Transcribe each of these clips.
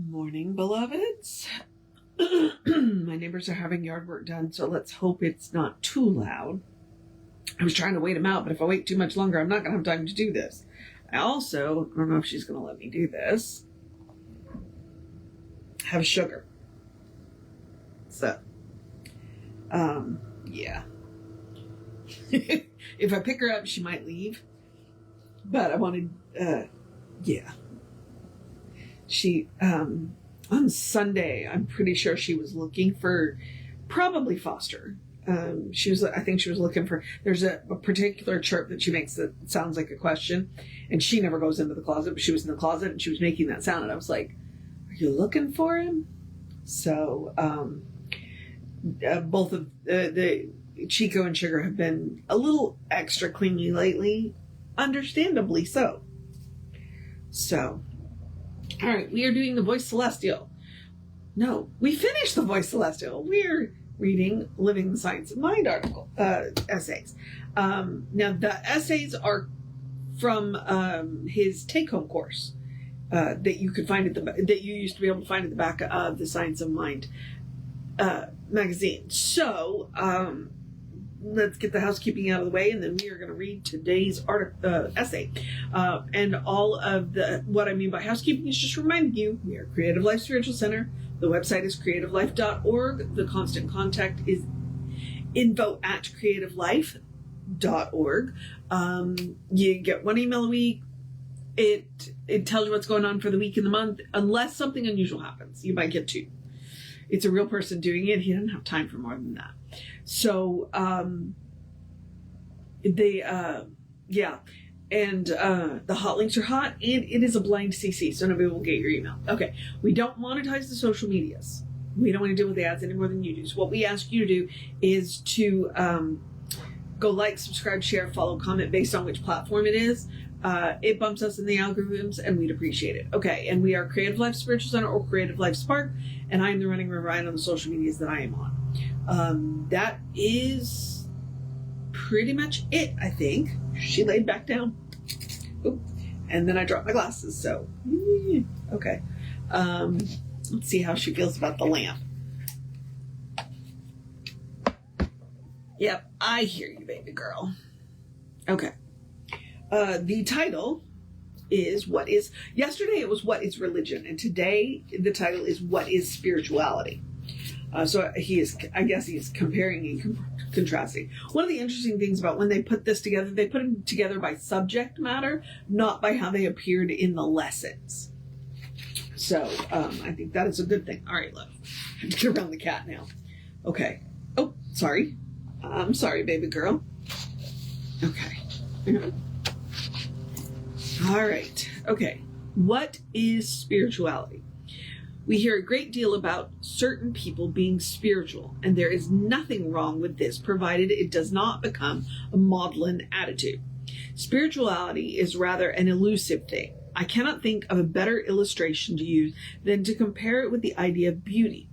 Morning, beloveds. My neighbors are having yard work done, so let's hope it's not too loud. I was trying to wait them out, but if I wait too much longer, I'm not going to have time to do this. I don't know if she's going to let me do this, have sugar. So, yeah. If I pick her up, she might leave. But I wanted, yeah. She, on Sunday, I'm pretty sure she was looking for probably foster. I think she was looking for, there's a particular chirp that she makes that sounds like a question, and she never goes into the closet, but she was in the closet and she was making that sound, and I was like, are you looking for him? So, both of the Chico and Sugar have been a little extra clingy lately, understandably so. So, all right, we are doing the Voice Celestial. No, we finished the Voice Celestial. We're reading Living the Science of Mind essays. Now, the essays are from his take-home course that you could find that you used to be able to find at the back of the Science of Mind magazine. So, let's get the housekeeping out of the way, and then we are going to read today's essay. And all of what I mean by housekeeping is just reminding you, we are Creative Life Spiritual Center. The website is creativelife.org. The constant contact is info@creativelife.org. You get one email a week. It tells you what's going on for the week and the month, unless something unusual happens. You might get two. It's a real person doing it. He doesn't have time for more than that. So, yeah. And the hot links are hot, and it is a blind CC, so nobody will get your email. Okay. We don't monetize the social medias. We don't want to deal with the ads any more than you do. So what we ask you to do is to go like, subscribe, share, follow, comment based on which platform it is. It bumps us in the algorithms, and we'd appreciate it. Okay, and we are Creative Life Spiritual Center or Creative Life Spark, and I am the running Ryan on the social medias that I am on. That is pretty much it, I think. She laid back down. Oop. And then I dropped my glasses, so okay. Let's see how she feels about the lamp. Yep, I hear you, baby girl. Okay. The title is yesterday it was What is Religion? And today the title is What is Spirituality? So I guess he's comparing and contrasting. One of the interesting things about when they put this together, they put them together by subject matter, not by how they appeared in the lessons. So, I think that is a good thing. All right, love. I have to get around the cat now. Okay. Oh, sorry. I'm sorry, baby girl. Okay. All right. Okay. What is spirituality? We hear a great deal about certain people being spiritual, and there is nothing wrong with this, provided it does not become a maudlin attitude. Spirituality is rather an elusive thing. I cannot think of a better illustration to use than to compare it with the idea of beauty,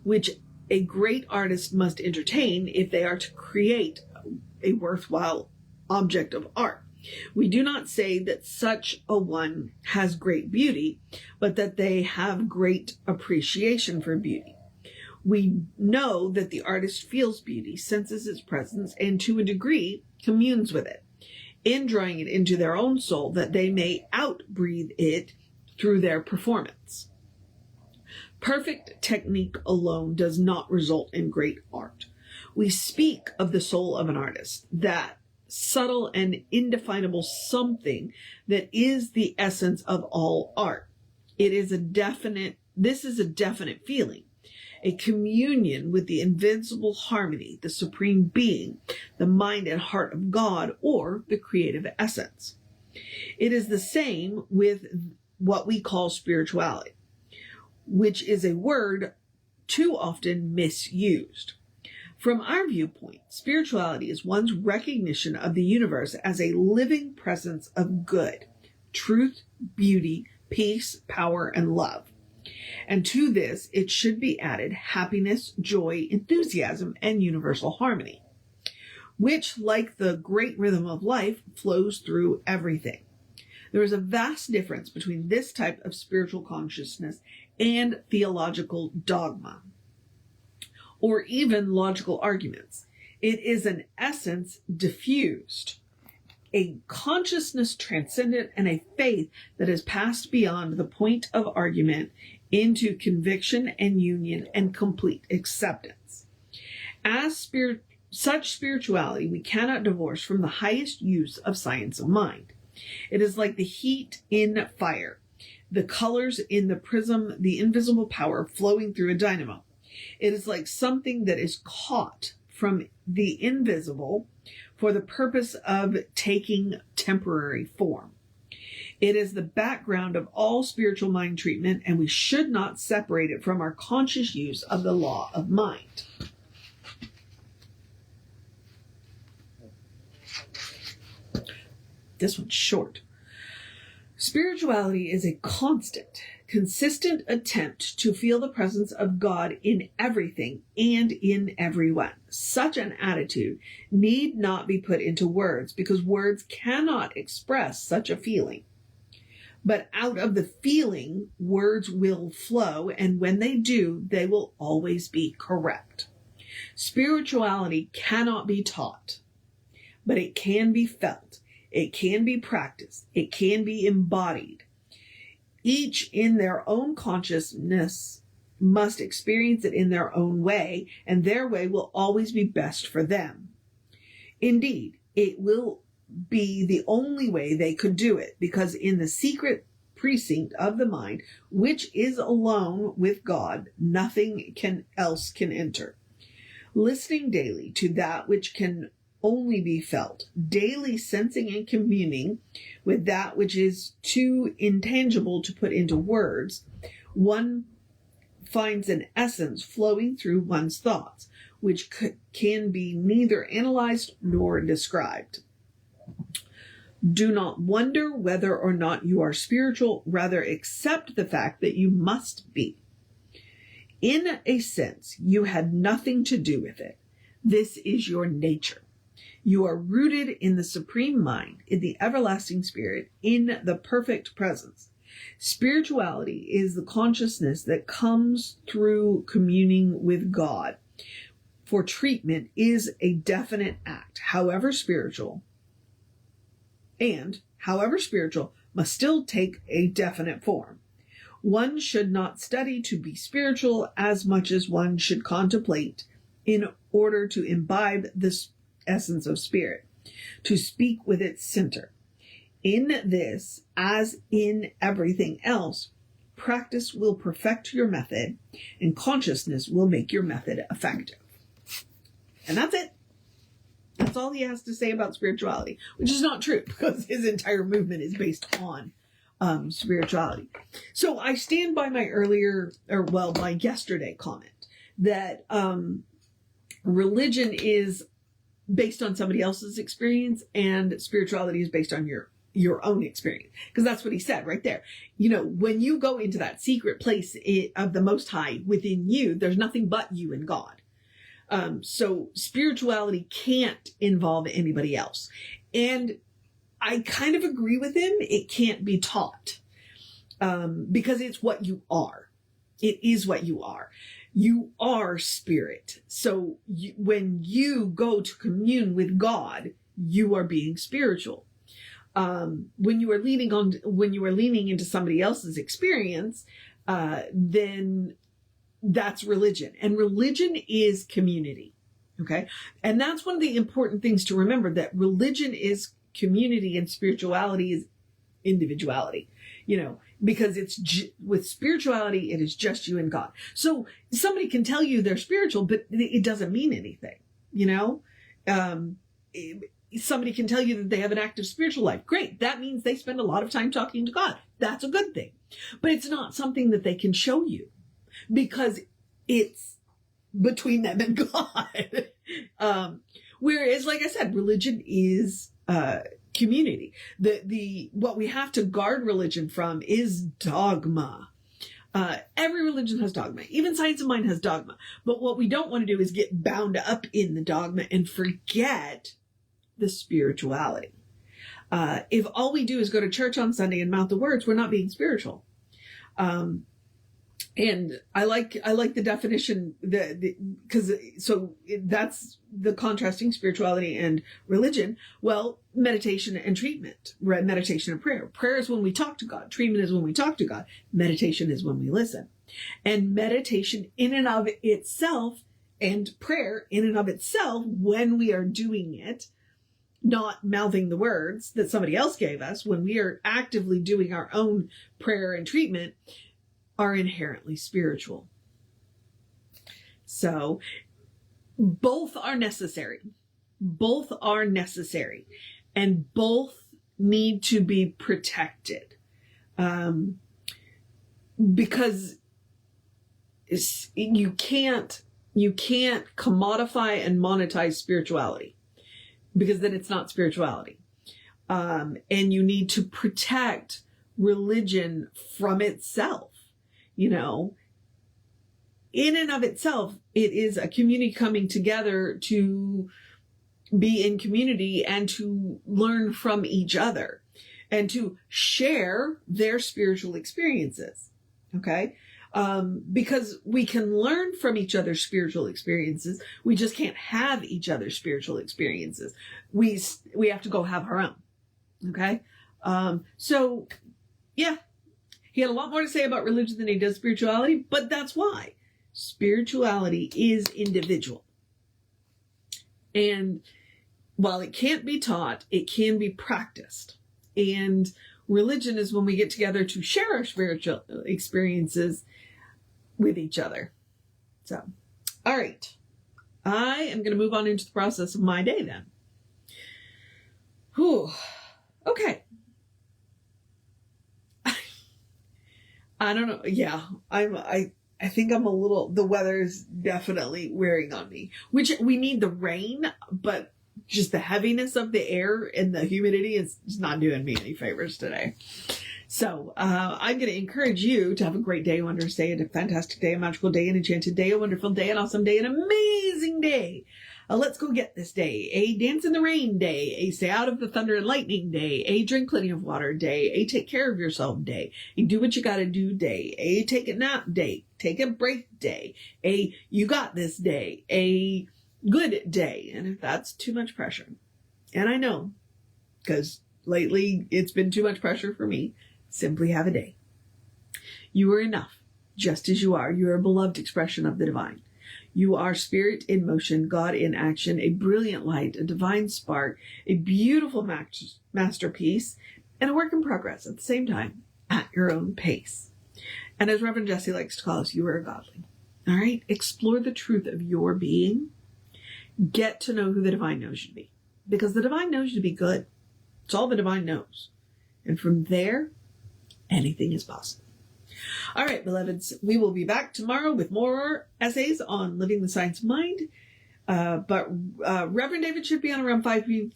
which a great artist must entertain if they are to create a worthwhile object of art. We do not say that such a one has great beauty, but that they have great appreciation for beauty. We know that the artist feels beauty, senses its presence, and to a degree communes with it, in drawing it into their own soul that they may outbreathe it through their performance. Perfect technique alone does not result in great art. We speak of the soul of an artist, that subtle and indefinable something that is the essence of all art. This is a definite feeling, a communion with the invincible harmony, the supreme being, the mind and heart of God, or the creative essence. It is the same with what we call spirituality, which is a word too often misused. From our viewpoint, spirituality is one's recognition of the universe as a living presence of good, truth, beauty, peace, power, and love. And to this, it should be added happiness, joy, enthusiasm, and universal harmony, which, like the great rhythm of life, flows through everything. There is a vast difference between this type of spiritual consciousness and theological dogma, or even logical arguments. It is an essence diffused, a consciousness transcendent, and a faith that has passed beyond the point of argument into conviction and union and complete acceptance. As such spirituality, we cannot divorce from the highest use of science of mind. It is like the heat in fire, the colors in the prism, the invisible power flowing through a dynamo. It is like something that is caught from the invisible for the purpose of taking temporary form. It is the background of all spiritual mind treatment, and we should not separate it from our conscious use of the law of mind. This one's short. Spirituality is a constant, consistent attempt to feel the presence of God in everything and in everyone. Such an attitude need not be put into words, because words cannot express such a feeling. But out of the feeling, words will flow, and when they do, they will always be correct. Spirituality cannot be taught, but it can be felt. It can be practiced. It can be embodied. Each in their own consciousness must experience it in their own way, and their way will always be best for them. Indeed, it will be the only way they could do it, because in the secret precinct of the mind, which is alone with God, nothing else can enter. Listening daily to that which can only be felt, daily sensing and communing with that which is too intangible to put into words, one finds an essence flowing through one's thoughts, which can be neither analyzed nor described. Do not wonder whether or not you are spiritual, rather accept the fact that you must be. In a sense, you had nothing to do with it. This is your nature. You are rooted in the supreme mind, in the everlasting spirit, in the perfect presence. Spirituality is the consciousness that comes through communing with God. For treatment is a definite act, however spiritual, must still take a definite form. One should not study to be spiritual as much as one should contemplate in order to imbibe this essence of spirit, to speak with its center. In this, as in everything else, practice will perfect your method, and consciousness will make your method effective. And that's it. That's all he has to say about spirituality, which is not true, because his entire movement is based on spirituality. So I stand by my my yesterday comment that religion is based on somebody else's experience, and spirituality is based on your own experience. Because that's what he said right there. You know, when you go into that secret place of the Most High within you, there's nothing but you and God. So spirituality can't involve anybody else. And I kind of agree with him. It can't be taught, because it's what you are. It is what you are. You are spirit. So when you go to commune with God, you are being spiritual. When you are leaning into somebody else's experience, then that's religion. And religion is community. Okay. And that's one of the important things to remember, that religion is community and spirituality is individuality, because with spirituality, it is just you and God. So somebody can tell you they're spiritual, but it doesn't mean anything, somebody can tell you that they have an active spiritual life. Great. That means they spend a lot of time talking to God. That's a good thing, but it's not something that they can show you, because it's between them and God. Whereas, like I said, religion is community. What we have to guard religion from is dogma. Every religion has dogma. Even science of mind has dogma. But what we don't want to do is get bound up in the dogma and forget the spirituality. If all we do is go to church on Sunday and mouth the words, we're not being spiritual. And I like the definition because so that's the contrasting spirituality and religion. Well, meditation and treatment, right? Meditation and prayer. Prayer is when we talk to God. Treatment is when we talk to God. Meditation is when we listen. And meditation in and of itself and prayer in and of itself, when we are doing it, not mouthing the words that somebody else gave us, when we are actively doing our own prayer and treatment, are inherently spiritual. So both are necessary. Both are necessary. And both need to be protected. Because you can't commodify and monetize spirituality, because then it's not spirituality. And you need to protect religion from itself. You know, in and of itself, it is a community coming together to be in community and to learn from each other and to share their spiritual experiences. Okay. Because we can learn from each other's spiritual experiences. We just can't have each other's spiritual experiences. We have to go have our own. Okay. So yeah. He had a lot more to say about religion than he does spirituality, but that's why. Spirituality is individual. And while it can't be taught, it can be practiced. And religion is when we get together to share our spiritual experiences with each other. So, all right. I am going to move on into the process of my day then. Whew. Okay. I don't know. Yeah, I think I'm a little, the weather's definitely wearing on me, which we need the rain, but just the heaviness of the air and the humidity is just not doing me any favors today. So, I'm going to encourage you to have a great day, a wondrous day, a fantastic day, a magical day, an enchanted day, a wonderful day, an awesome day, an amazing day. Let's go get this day. A dance in the rain day. A stay out of the thunder and lightning day. A drink plenty of water day. A take care of yourself day. A do what you gotta do day. A take a nap day. Take a break day. A you got this day. A good day. And if that's too much pressure, and I know, because lately it's been too much pressure for me, simply have a day. You are enough, just as you are. You are a beloved expression of the divine. You are spirit in motion, God in action, a brilliant light, a divine spark, a beautiful masterpiece, and a work in progress at the same time, at your own pace. And as Reverend Jesse likes to call us, you are a godling. All right? Explore the truth of your being. Get to know who the divine knows you to be. Because the divine knows you to be good. It's all the divine knows. And from there, anything is possible. All right, beloveds, we will be back tomorrow with more essays on living the science of mind. But Reverend David should be on around 5 p.m.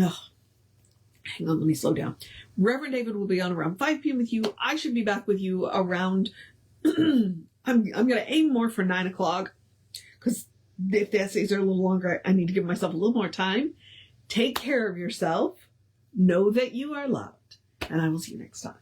Oh, hang on, let me slow down. Reverend David will be on around 5 p.m. with you. I should be back with you around, I'm going to aim more for 9 o'clock, because if the essays are a little longer, I need to give myself a little more time. Take care of yourself. Know that you are loved. And I will see you next time.